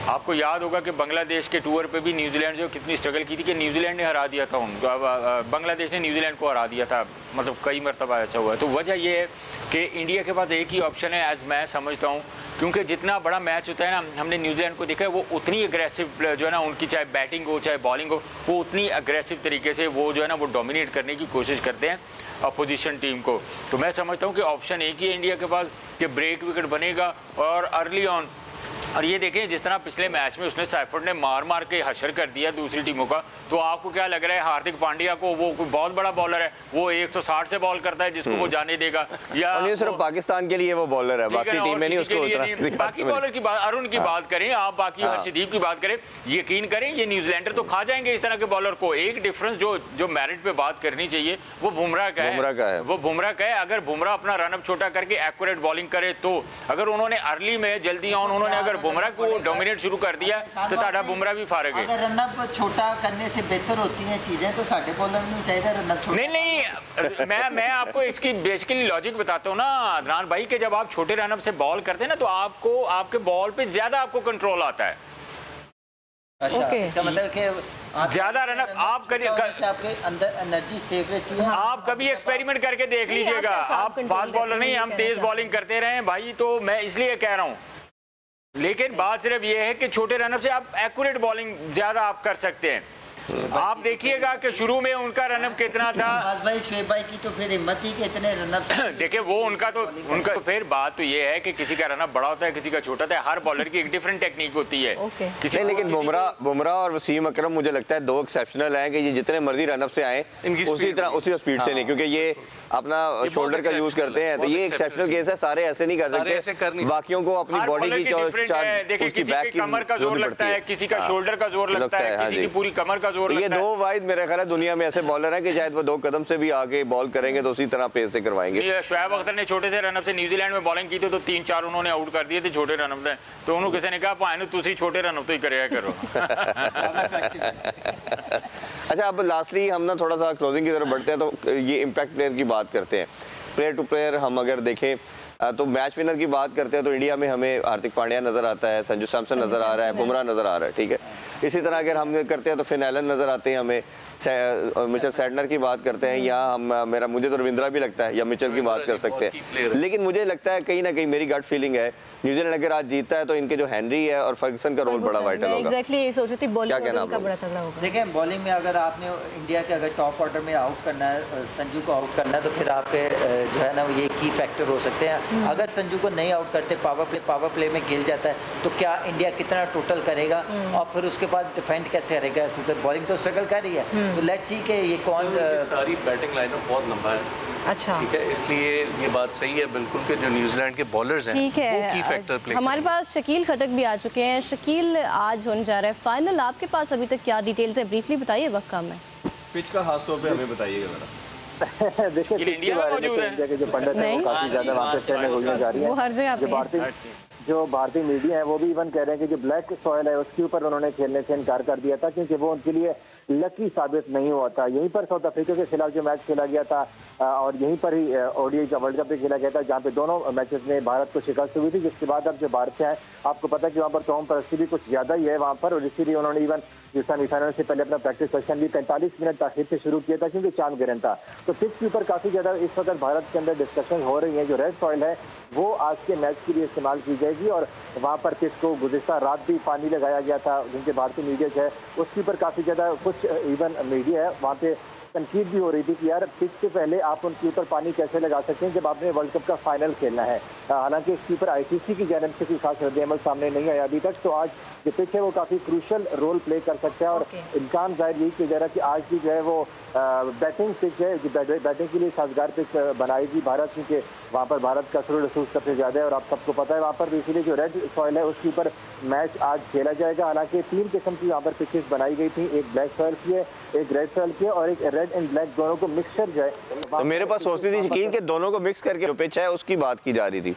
आपको याद होगा कि बांग्लादेश के टूर पे भी न्यूजीलैंड जो कितनी स्ट्रगल की थी कि न्यूजीलैंड ने हरा दिया था उनको, बांग्लादेश ने न्यूजीलैंड को हरा दिया था, मतलब कई मरतबा ऐसा हुआ है। तो वजह यह है कि इंडिया के पास एक ही ऑप्शन है, एज मैं समझता हूँ, क्योंकि जितना बड़ा मैच होता है ना, हमने न्यूजीलैंड को देखा है, वो उतनी अग्रेसिव जो है ना उनकी, चाहे बैटिंग हो चाहे बॉलिंग हो, वो उतनी अग्रेसिव तरीके से वो जो है ना वो डोमिनेट करने की कोशिश करते हैं अपोजिशन टीम को। तो मैं समझता हूँ कि ऑप्शन एक ही है इंडिया के पास कि ब्रेक विकेट बनेगा और अर्ली ऑन। और ये देखें जिस तरह पिछले मैच में उसने सैफर्ड ने मार के हशर कर दिया दूसरी टीमों का, तो आपको क्या लग रहा है हार्दिक पांड्या को, वो कोई बहुत बड़ा बॉलर है, वो 160 से बॉल करता है जिसको वो जाने देगा? या और ये सिर्फ पाकिस्तान के लिए वो बॉलर है, बाकी टीम में नहीं उसको उतना। बाकी बॉलर की बात, अरुण की बात करें आप, बाकी हर्षदीप की बात करें, यकीन करें ये न्यूजीलैंडर तो खा जाएंगे इस तरह के बॉलर को। एक डिफरेंस जो मेरिट पे बात करनी चाहिए वो बुमराह का है, वो बुमराह का है। अगर बुमराह अपना रनअप छोटा करके एक्यूरेट बॉलिंग करे, तो अगर उन्होंने अर्ली में जल्दी ऑन उन्होंने अगर बुमराह को डोमिनेट शुरू कर दिया तो ताड़ा बुमराह भी फारग है। अगर रनअप छोटा करने से बेहतर होती हैं चीजें, तो साढ़े बॉलर नहीं चाहिए रनअप छोटा। नहीं मैं आपको इसकी बेसिकली लॉजिक बताता हूँ ना अदनान भाई, कि जब आप छोटे रनअप से बॉल करते हैं ना, तो आपको आपके बॉल पे ज्यादा आपको कंट्रोल आता है। अच्छा, इसका मतलब कि ज्यादा रनअप आप कभी आपके अंदर एनर्जी सेफ रहती है। आप कभी एक्सपेरिमेंट करके देख लीजिएगा। आप फास्ट बॉलर नहीं, हम तेज बॉलिंग करते रहे भाई, तो मैं इसलिए कह रहा हूँ। लेकिन बात सिर्फ ये है कि छोटे रनअप से आप एक्यूरेट बॉलिंग ज्यादा आप कर सकते हैं। आप देखिएगा कि शुरू में उनका रनअप कितना था, भाई शोएब भाई की तो फिर हिम्मत ही कि इतने रनअप देखिए वो उनका तो फिर बात तो ये है कि किसी का रनअप बड़ा होता है, किसी का छोटा होता है, हर बॉलर की एक डिफरेंट टेक्निक होती है। नहीं, लेकिन बुमराह और वसीम अकरम मुझे लगता है दो एक्सेप्शनल हैं कि ये जितने मर्जी रनअप से आए उसी स्पीड से नहीं, क्योंकि ये अपना शोल्डर का यूज करते हैं, तो ये एक्सेप्शनल केस है। सारे ऐसे नहीं कर सकते, बाकियों को अपनी बॉडी की देखिए किसी के कमर का जोर लगता है, किसी का शोल्डर का जोर लगता है, किसी की पूरी कमर का जोर ये लगता है। दो वाहिद मेरे ख्याल है दुनिया में ऐसे बॉलर हैं कि शायद वो 2 कदम से भी आगे बॉल करेंगे तो उसी तरह पेस से करवाएंगे। ये शोएब अख्तर ने छोटे से रनअप से न्यूजीलैंड में बॉलिंग की थी तो 3-4 उन्होंने आउट कर दिए थे छोटे रनअप से, तो उन्होंने किसी ने कहा भाई तुसी छोटे रनअप तो ही करेगा करो। अच्छा, अब लास्टली हम ना थोड़ा सा क्लोजिंग की तरफ बढ़ते हैं, तो ये इम्पैक्ट प्लेयर की बात करते हैं। प्लेयर टू प्लेयर हम अगर देखें तो मैच विनर की बात करते हैं तो इंडिया में हमें हार्दिक पांड्या नज़र आता है, संजू सैमसन नज़र आ रहा है, बुमराह नज़र आ रहा है, ठीक है। इसी तरह अगर हम करते हैं तो फिन एलन नज़र आते हैं हमें, मिचेल सैडनर की बात करते हैं, या हम मुझे तो रविंद्रा भी लगता है, या मिचेल की बात कर सकते हैं। लेकिन मुझे लगता है कहीं ना कहीं मेरी गट फीलिंग है न्यूजीलैंड अगर आज जीतता है तो इनके जो हेनरी है और फर्गसन का रोल बड़ा वाइटल होगा। एग्जैक्टली यही सोच रही थी, क्या कहना बॉलिंग का बड़ा तगड़ा होगा। देखें, बॉलिंग में अगर आपने इंडिया के अगर टॉप ऑर्डर में आउट करना है, संजू को आउट करना है, तो फिर आपके जो है ना ये की फैक्टर हो सकते हैं। अगर संजू को नहीं आउट करते, पावर प्ले में गिर जाता है, तो क्या इंडिया कितना टोटल करेगा और फिर उसके बाद डिफेंड कैसे करेगा, क्योंकि बॉलिंग तो स्ट्रगल कर रही है। तो लेट्स सी कि ये कौन सारी बैटिंग लाइनअप बहुत लंबा है। अच्छा, ठीक है, इसलिए ये बात सही है बिल्कुल कि जो न्यूजीलैंड के बॉलर्स हैं ठीक है। वो की फैक्टर प्ले हमारे पास शकील खटक भी आ चुके हैं। शकील, आज होने जा रहा है फाइनल, आपके पास अभी तक क्या डिटेल्स है, ब्रीफली बताइए, वक्त कम है। पिच का खास तौर पे हमें बताइएगा जरा। देखिए, ये इंडिया में मौजूद है। इंडिया के जो पंडित हैं वो काफी ज्यादा वहाँ पे ट्रेंड होने जा रही है। वो हर जगह पे है। जो भारतीय मीडिया है वो भी इवन कह रहे हैं कि जो ब्लैक सॉयल है उसके ऊपर उन्होंने खेलने से इनकार कर दिया था, क्योंकि वो उनके लिए लकी साबित नहीं हुआ था। यहीं पर साउथ अफ्रीका के खिलाफ जो मैच खेला गया था और यहीं पर ही ओडीआई का वर्ल्ड कप भी खेला गया था, जहाँ पे दोनों मैचेस में भारत को शिकस्त हुई थी। जिसके बाद अब जो भारत से है, आपको पता है कि वहाँ पर तोम परस्ती भी कुछ ज्यादा ही है वहाँ पर, और इसीलिए उन्होंने इवन सेमीफाइनल से पहले अपना प्रैक्टिस सेशन भी 45 मिनट ताखिर से शुरू किया था, क्योंकि चांद गिरन था। तो पिच के ऊपर काफी ज्यादा इस वक्त भारत के अंदर डिस्कशन हो रही है। जो रेड सॉइल है वो आज के मैच के लिए इस्तेमाल की जाएगी, और वहाँ पर पिच को गुज़िश्ता रात भी पानी लगाया गया था, जिनके भारतीय मीडिया है उसके ऊपर काफी ज्यादा कुछ इवन मीडिया है वहाँ पे तनकीद भी हो रही थी कि यार पिच से पहले आप उनके ऊपर पानी कैसे लगा सकते हैं जब आपने वर्ल्ड कप का फाइनल खेलना है। हालांकि इसके ऊपर आईसीसी की जानिब से कोई खास रद्द-ए-अमल सामने नहीं आया अभी तक। तो आज जो पिच है वो काफी क्रूशल रोल प्ले कर सकता है, और इम्कान जाहिर यही किया जा रहा है कि आज भी जो है वो बैटिंग पिच है, जो बैटिंग के लिए साजगार पिच बनाएगी भारत, क्योंकि वहाँ पर भारत का असर रसूख सबसे ज्यादा है और आप सबको पता है वहाँ पर। इसीलिए जो रेड सॉइल है उसके ऊपर मैच आज खेला जाएगा। हालांकि 3 किस्म की यहाँ पर पिचेस बनाई गई थी, एक ब्लैक सॉइल की है, एक रेड सॉइल की है, और एक रेड एंड ब्लैक, दोनों को मिक्सचर जो है। तो मेरे पास सोचती थी शकील कि दोनों को मिक्स करके जो पिच है उसकी बात की जा रही थी,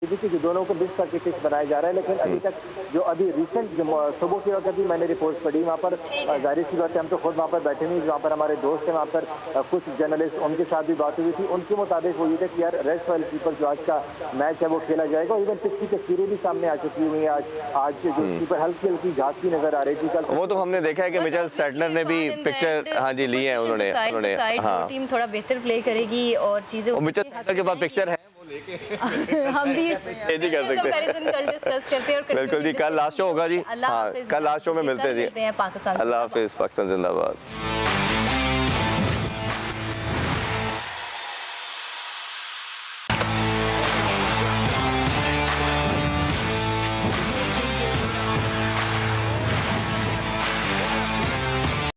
कि दोनों को मिक्स करके पिच बनाया जा रहा है। लेकिन अभी तक जो अभी रिसेंट सुबह के वक्त भी मैंने रिपोर्ट पढ़ी, वहाँ पर जाहिर सी बात है हम तो खुद वहाँ पर बैठे नहीं, वहाँ पर हमारे दोस्त हैं, वहाँ पर कुछ जर्नलिस्ट, उनके साथ भी बात हुई थी। उनके मुताबिक वो ये था कि यार रेड सॉइल के ऊपर जो आज का मैच है वो खेला जाएगा। इवन पिच की तस्वीरें भी सामने आ चुकी हुई है। आज जो उसके ऊपर हल्की हल्की झांकी नजर आ रही थी कल, वो तो हमने देखा है कि मिचेल सैडनर ने भी पिक्चर हाँ जी ली है उन्होंने हाँ, टीम थोड़ा बेहतर प्ले करेगी और चीजें मिचेल सैडनर के पास पिक्चर है हम भी जी कर सकते हैं। कंपैरिजन कल डिस्कस करते हैं और बिल्कुल जी, कल लास्ट शो होगा जी। अल्लाह हाँ, हाफिज़। कल लास्ट शो में मिलते हैं जी। पाकिस्तान। अल्लाह हाफिज़, पाकिस्तान जिंदाबाद।